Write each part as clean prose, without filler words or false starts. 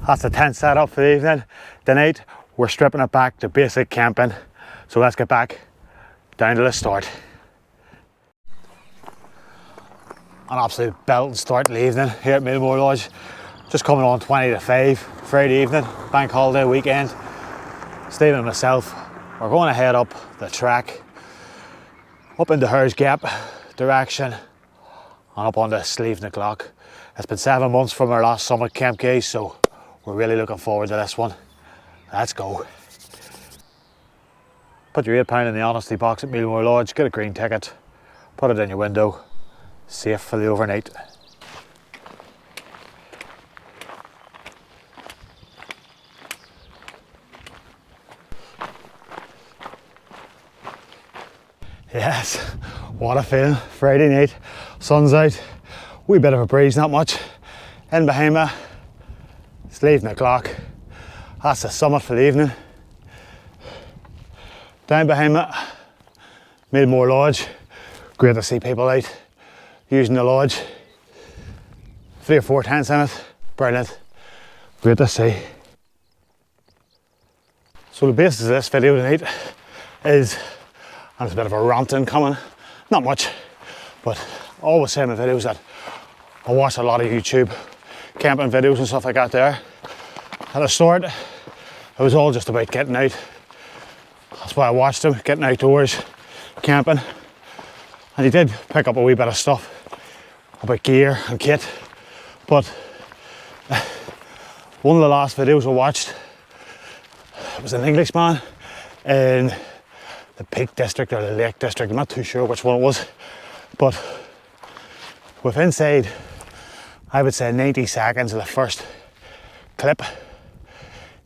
That's the tent setup for the evening. Tonight we're stripping it back to basic camping. So let's get back down to the start. An absolute belting start to the evening here at Mourne Lodge. Just coming on 20 to 5 Friday evening, bank holiday weekend. Stephen and myself, we're going to head up the track, up into Hur's Gap direction and up onto Slievenaglogh. It's been 7 months from our last summit camp, guys, so we're really looking forward to this one. Let's go. Put your £8 in the honesty box at Mourne Lodge, get a green ticket, put it in your window, safe for the overnight. Yes, what a feeling. Friday night, sun's out, wee bit of a breeze, not much. In behind me, Slievenaglogh. That's the summit for the evening. Down behind me, Mourne Lodge. Great to see people out using the lodge. 3 or 4 tents in it, brilliant. Great to see. So the basis of this video tonight is, and there's a bit of a ranting coming, not much, but I always say in my videos that I watch a lot of YouTube camping videos and stuff like that there. At the start, it was all just about getting out. That's why I watched them, getting outdoors, camping. And he did pick up a wee bit of stuff about gear and kit, but one of the last videos I watched, it was an Englishman in the Peak District or the Lake District, I'm not too sure which one it was, but with inside, I would say 90 seconds of the first clip,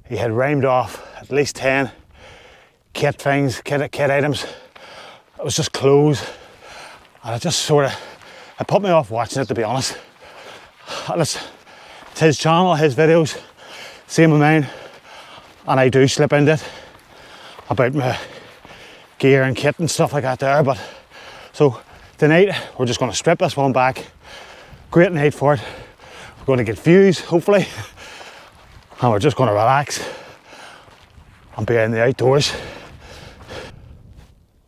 he had rhymed off at least 10 kit things, kit items. It was just clothes, and it just sort of, it put me off watching it, to be honest. And it's his channel, his videos, same with mine, and I do slip into it about my gear and kit and stuff like that there. But so tonight we're just going to strip this one back. Great night for it. We're going to get views, hopefully, and we're just going to relax and be in the outdoors.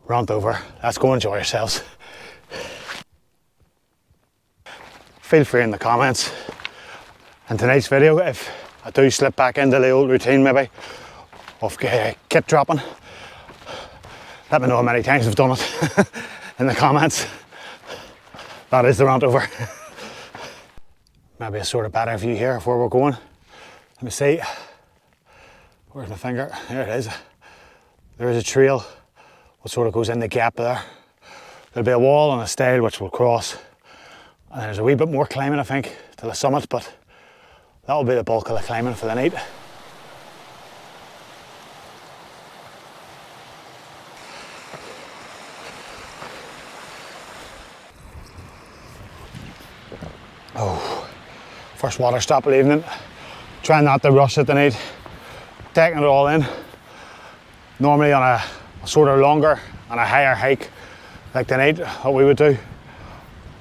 Rant over. Let's go enjoy yourselves. Feel free in the comments in tonight's video if I do slip back into the old routine maybe of kit dropping. Let me know how many times I've done it in the comments. That is the rant over. Maybe a sort of better view here of where we're going. Let me see. Where's my finger? There it is. There is a trail which sort of goes in the gap there. There'll be a wall and a stile which we'll cross. And there's a wee bit more climbing, I think, to the summit, but that'll be the bulk of the climbing for the night. Oh, first water stop of the evening. Trying not to rush it tonight. Taking it all in. Normally on a sort of longer and a higher hike like tonight, what we would do,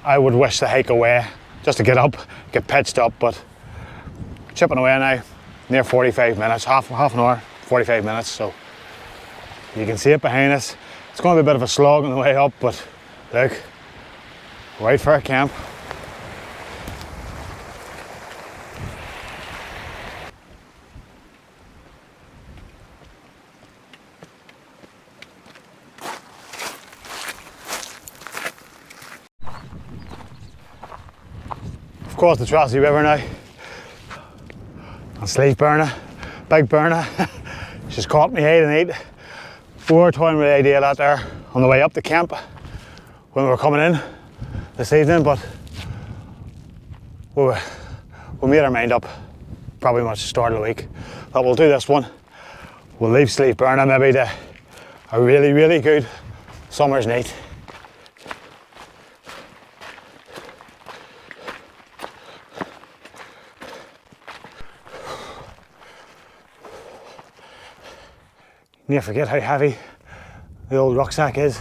I would wish the hike away just to get up, get pitched up, but chipping away now, near 45 minutes, half an hour, 45 minutes, so you can see it behind us. It's going to be a bit of a slog on the way up, but look, we're out for a camp. Across the Trashy River now, and Slievenaglogh, big burner. She's caught me eye tonight. We were toying with the idea of that there on the way up to camp when we were coming in this evening, but we made our mind up probably much the start of the week that we'll do this one. We'll leave Slievenaglogh maybe to a really, really good summer's night. Never forget how heavy the old rucksack is.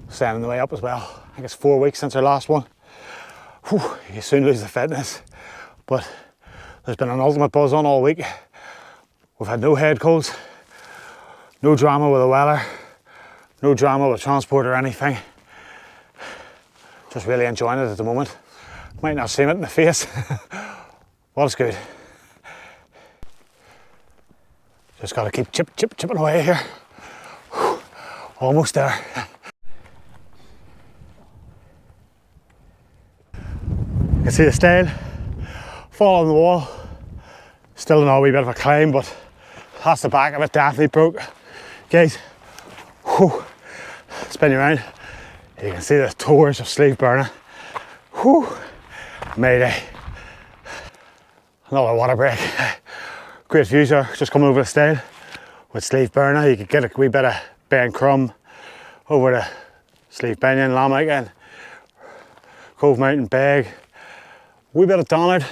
Staying on the way up as well. I think it's 4 weeks since our last one. Whew, you soon lose the fitness. But There's been an ultimate buzz on all week. We've had no head colds, no drama with the weather, no drama with transport or anything. Just really enjoying it at the moment. Might not seem it in the face, but it's good. Just gotta keep chipping away here. Almost there. You can see the stile, fall on the wall. Still a wee bit of a climb, but that's the back of it definitely broke. Guys, whew, spin you around. You can see the tours of Slievenaglogh. Whew, Mayday. Another water break. Great views there, just coming over the stile with Slievenaglogh. You could get a wee bit of Ben Crumb over the Slievenaglogh, Lamach and Cove Mountain Beg. Wee bit of Donard,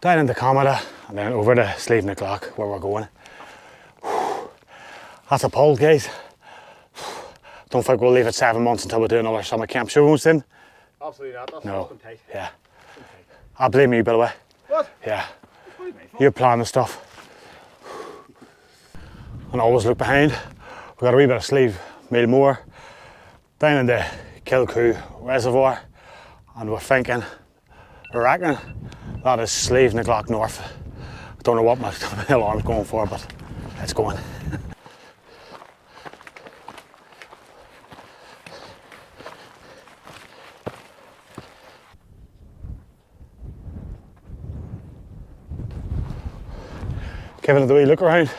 down into Comada, and then over to Slievenaglogh where we're going. That's a pull, guys. Don't think we'll leave it 7 months until we do another summer camp. Sure won't, Sim? Absolutely not. That's no. fucking tight. Yeah. I blame you, by the way. What? Yeah. You're planning the stuff. And always look behind. We've got a wee bit of Slievenaglogh Mourne down in the Kilcoo Reservoir, and we're thinking, I reckon that is Slievenaglogh North. I don't know what my alarm's going for, but it's going. Giving it a wee look around.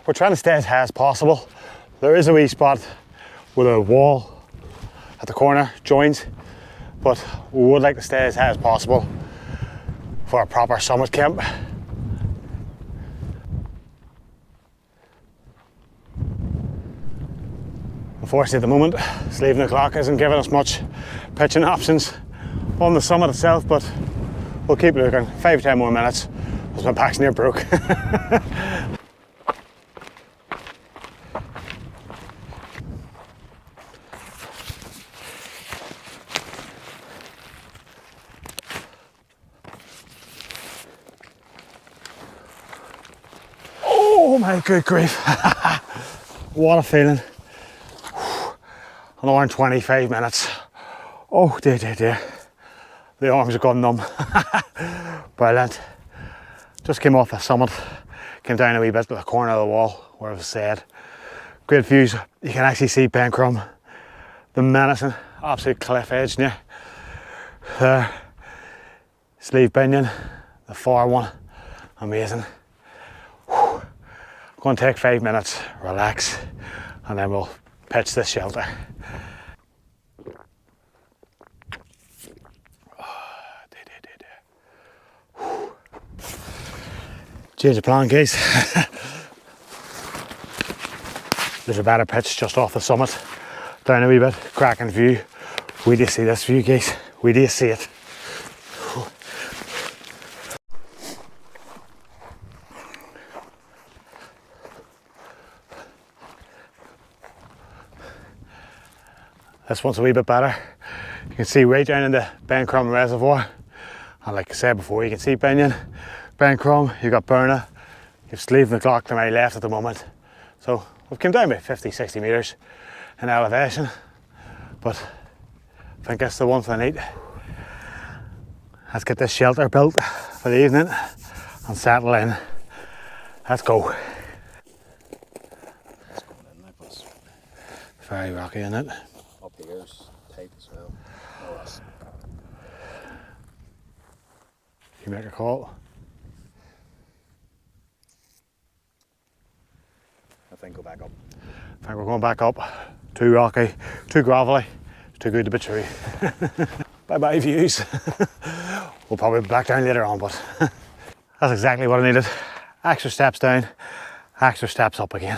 We're trying to stay as high as possible. There is a wee spot with a wall at the corner, joins, but we would like to stay as high as possible for a proper summit camp. Unfortunately at the moment, Slievenaglogh isn't giving us much pitching options on the summit itself, but we'll keep looking. 5 to 10 more minutes, because my back's near broke. Oh my good grief. What a feeling. An hour and 25 minutes. Oh dear, dear, dear. The arms have gone numb. Brilliant. Just came off the summit, came down a wee bit to the corner of the wall where it was said. Great views. You can actually see Ben Crumb, the menacing, absolute cliff edge near there. Slievenaglogh, the far one. Amazing. Going to take 5 minutes, relax, and then we'll pitch this shelter. Change of plan, guys. There's a better pitch just off the summit, down a wee bit, cracking view. We do see this view, guys. We do see it. This one's a wee bit better. You can see right down in the Ben Crumb Reservoir. And like I said before, you can see Ben Crumb, you've got Burna, you've Slievenaglogh to my left at the moment. So we've come down by 50, 60 metres in elevation. But I think that's the one thing I need. Let's get this shelter built for the evening and settle in. Let's go. It's going in like this. Very rocky, isn't it? Up here is tight as well. No, that's... You make a call. I think go back up. I think we're going back up. Too rocky, too gravelly, too good to be true. Bye bye views. We'll probably be back down later on, but that's exactly what I needed. Extra steps down, extra steps up again.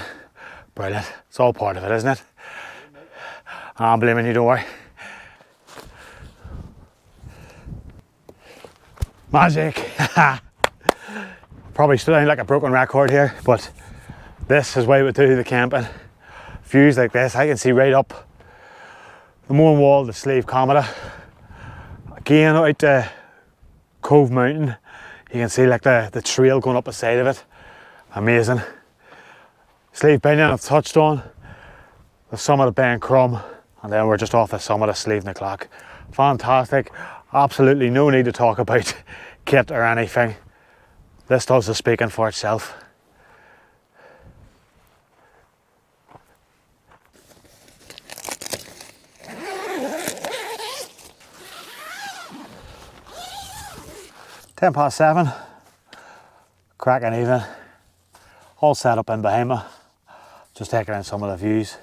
Brilliant. It's all part of it, isn't it? I'm blaming you, don't worry. Magic. Probably stood down like a broken record here, but this is why we do the camping. Views like this, I can see right up the Mourne wall, the Slievenaglogh. Again, out to Cove Mountain, You can see like the trail going up the side of it. Amazing. Slievenaglogh I've touched on. The summit of Ben Crum, and then we're just off the summit of Slievenaglogh. Fantastic. Absolutely no need to talk about kit or anything. This does the speaking for itself. £7:10, cracking even. All set up in behind me. Just taking in some of the views.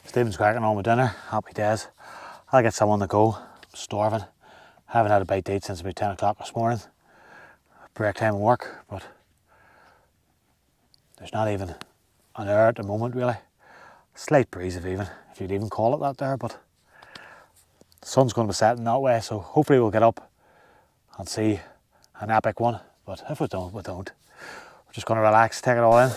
Stephen's cracking on with dinner. Happy days. I'll get some on the go. I'm starving. Haven't had a bite to eat since about 10 o'clock this morning. Break time of work, but there's not even an air at the moment really. Slight breeze if you'd even call it that there, but the sun's going to be setting that way, so hopefully we'll get up and see an epic one. But if we don't, we don't. We're just going to relax, take it all in.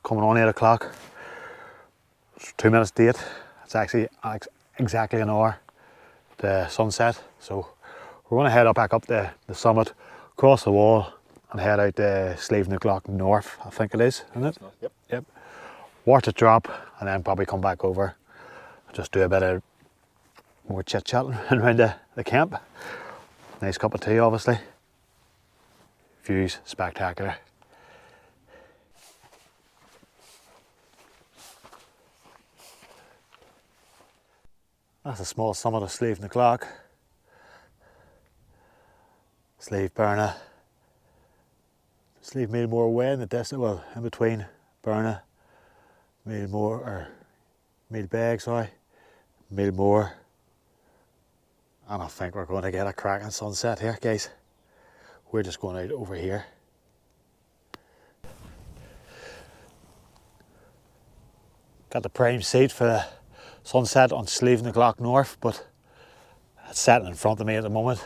Coming on 8 o'clock. It's 2 minutes to 8. It's actually exactly an hour to sunset. So we're going to head back up the summit, cross the wall and head out to Slievenaglogh North, I think it is, isn't it? Yep. Yep. Watch it drop and then probably come back over. Just do a bit of more chit-chatting around the camp. Nice cup of tea obviously. Views spectacular. That's the small summit of Slievenaglogh. Slievenaglogh. Slievenaglogh away in the distance, well, in between Burna, Meadbeg, sorry, Mourne. And I think we're going to get a cracking sunset here, guys. We're just going out over here. Got the prime seat for the sunset on Slievenaglogh North, but it's setting in front of me at the moment.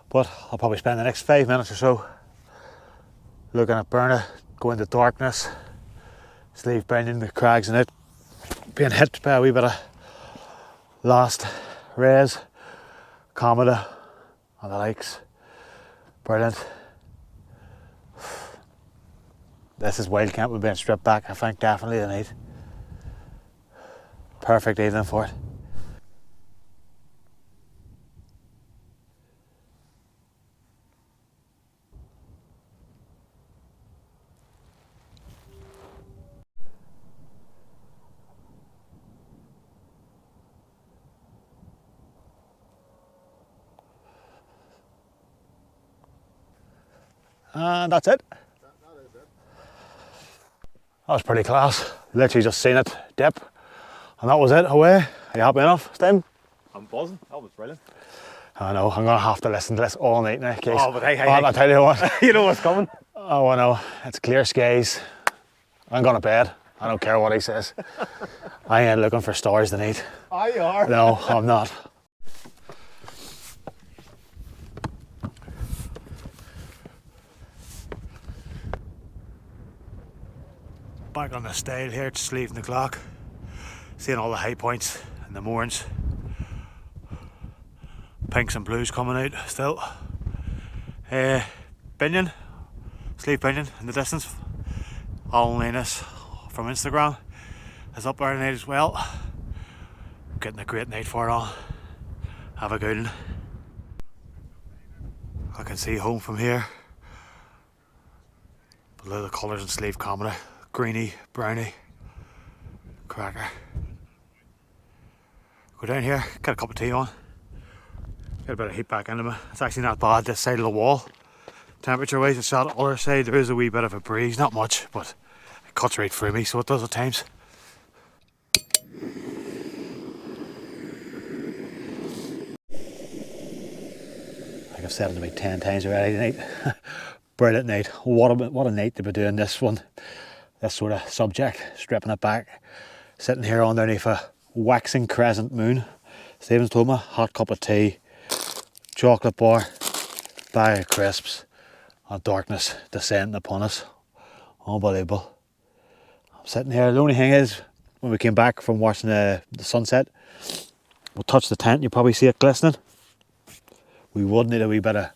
But I'll probably spend the next 5 minutes or so looking at Burna, go into darkness, Slievenaglogh, the crags in it, being hit by a wee bit of last rays, cometa and the likes. Brilliant. This is wild camp. We're being stripped back, I think, definitely tonight. Perfect evening for it. And that's it. That was pretty class. Literally just seen it dip. And that was it, away. Are you happy enough, Stim? I'm buzzing. That was brilliant. I know, I'm going to have to listen to this all night now, Case. Oh, but hey. I'll tell you what. You know what's coming. Oh, I know. It's clear skies. I'm going to bed. I don't care what he says. I ain't looking for stars tonight. Oh, you are. No, I'm not. Back on the stile here at Slievenaglogh, seeing all the high points and the Mournes. Pinks and blues coming out still. Binion, Slieve Binion in the distance. Alan Linus from Instagram is up there tonight as well. Getting a great night for it on. Have a good one. I can see home from here. Below the colours in Slieve Comedy. Greeny, browny, cracker. Go down here, get a cup of tea on. Get a bit of heat back into me. It's actually not bad this side of the wall. Temperature wise, it's on the other side. There is a wee bit of a breeze, not much, but it cuts right through me, so it does at times. Like I've said it about 10 times already tonight. Brilliant night. What a night to be doing this one. This sort of subject, stripping it back. Sitting here underneath a waxing crescent moon. Stephen's told me, hot cup of tea, chocolate bar, bag of crisps, and darkness descending upon us. Unbelievable. I'm sitting here. The only thing is, when we came back from watching the sunset, we'll touch the tent, you'll probably see it glistening. We would need a wee bit of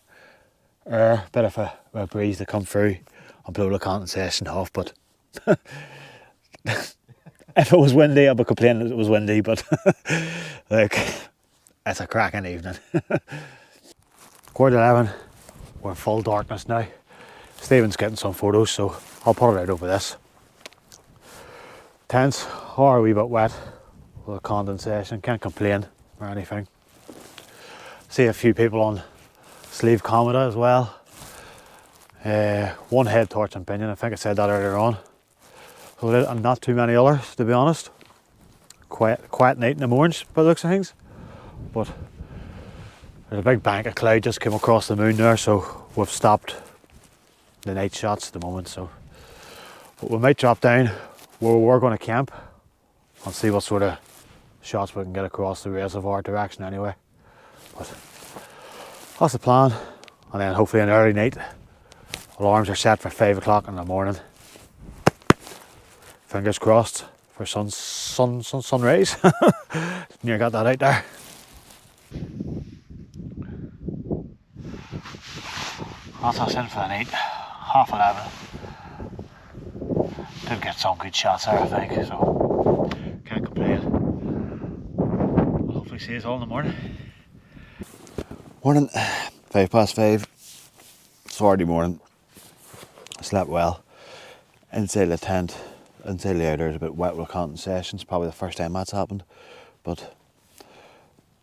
air, bit of a breeze to come through and blow the condensation off, but if it was windy, I'd be complaining it was windy, but like, it's a cracking evening. 11:15, we're in full darkness now. Stephen's getting some photos, so I'll put it out over this. Tents are a wee bit wet with the condensation, can't complain or anything. See a few people on Slieve Comedy as well. One head torch and pinion, I think I said that earlier on. So and not too many others, to be honest. Quiet night in the Mournes by the looks of things. But there's a big bank of cloud just came across the moon there, so we've stopped the night shots at the moment. So but we might drop down where we're going to camp and see what sort of shots we can get across the reservoir direction anyway. But that's the plan. And then hopefully an early night. Alarms are set for 5 o'clock in the morning. Fingers crossed for sunrise. Near got that out there. That's us in for the night. 11:30. Did get some good shots there, I think, so can't complain. We'll hopefully see us all in the morning. Morning, 5:05. Saturday morning. I slept well. Inside the tent, inside the outer is a bit wet with condensation. It's probably the first time that's happened. But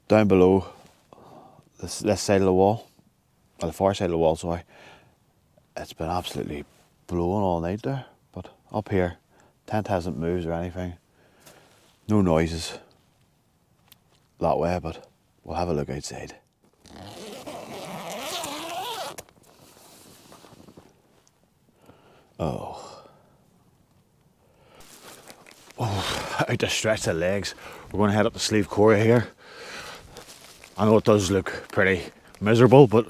down below, this side of the wall, or the far side of the wall, sorry, it's been absolutely blowing all night there. But up here, tent hasn't moved or anything. No noises that way, but we'll have a look outside. Out to stretch the legs. We're going to head up to Slievenaglogh here. I know it does look pretty miserable, but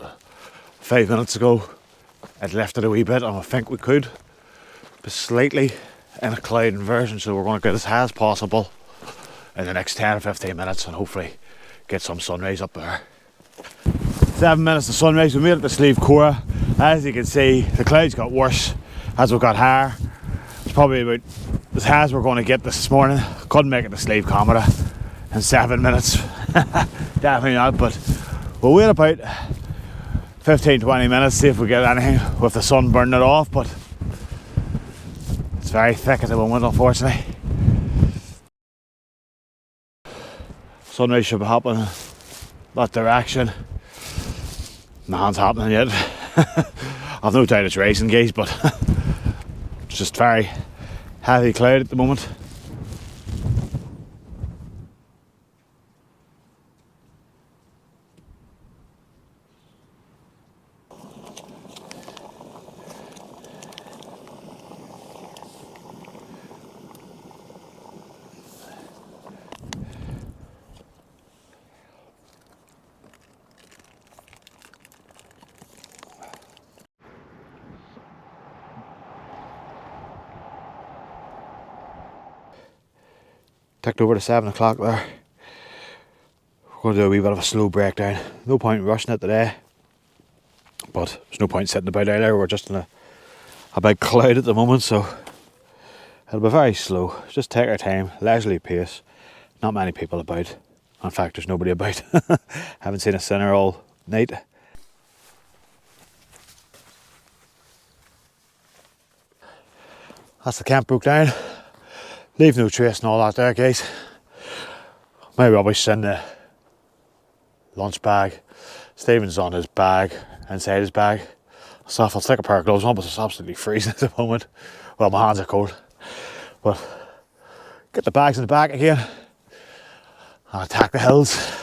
5 minutes ago it lifted a wee bit and I think we could be slightly in a cloud inversion, so we're going to get as high as possible in the next 10 or 15 minutes and hopefully get some sunrise up there. 7 minutes to sunrise. We made it to Slievenaglogh. As you can see, the clouds got worse as we got higher. It's probably about as high as we're going to get this morning. Couldn't make it to Slieve Comedy in 7 minutes. Definitely not, but we'll wait about 15-20 minutes, see if we get anything with the sun burning it off, but it's very thick at the moment, unfortunately. Sunrise should be happening that direction. Nothing's happening yet. I've no doubt it's racing, guys, but it's just very heavy cloud at the moment. ticked over to 7 o'clock there. We're going to do a wee bit of a slow breakdown. No point in rushing it today, but there's no point sitting about either. We're just in a big cloud at the moment, so it'll be very slow. Just take our time, leisurely pace. Not many people about. In fact, there's nobody about. Haven't seen a sinner all night. That's the camp broke down. Leave no trace and all that there, guys. My rubbish in the lunch bag. Stephen's on his bag, inside his bag. So I'll stick a pair of gloves on, but it's absolutely freezing at the moment. Well, my hands are cold. But get the bags in the back again and attack the hills.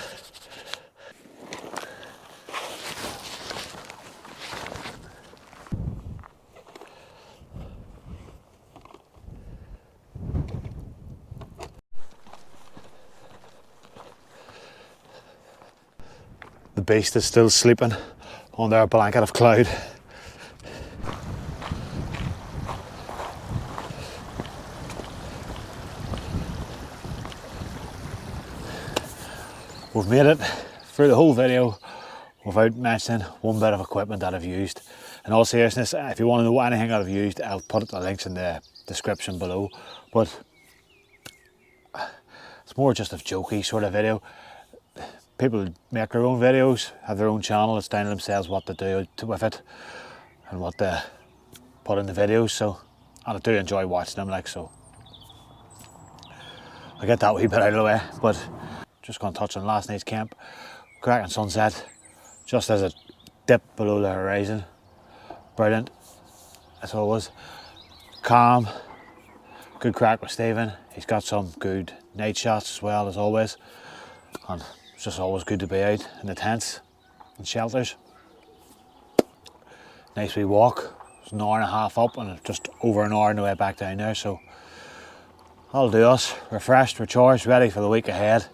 The beast is still sleeping under a blanket of cloud. We've made it through the whole video without mentioning one bit of equipment that I've used. In all seriousness, if you want to know anything that I've used, I'll put the links in the description below. But it's more just a jokey sort of video. People make their own videos, have their own channel. It's down to themselves what to do with it and what to put in the videos. So, and I do enjoy watching them, like, so I get that wee bit out of the way. But just going to touch on last night's camp. Cracking sunset, just as it dipped below the horizon. Brilliant, as always. Calm, good crack with Stephen. He's got some good night shots as well, as always. And it's just always good to be out in the tents and shelters. Nice wee walk. It's an hour and a half up and just over an hour on the way back down there. So that'll do us. Refreshed, recharged, ready for the week ahead.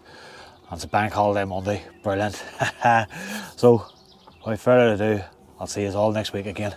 And it's a bank holiday Monday. Brilliant. So without further ado, I'll see you all next week again.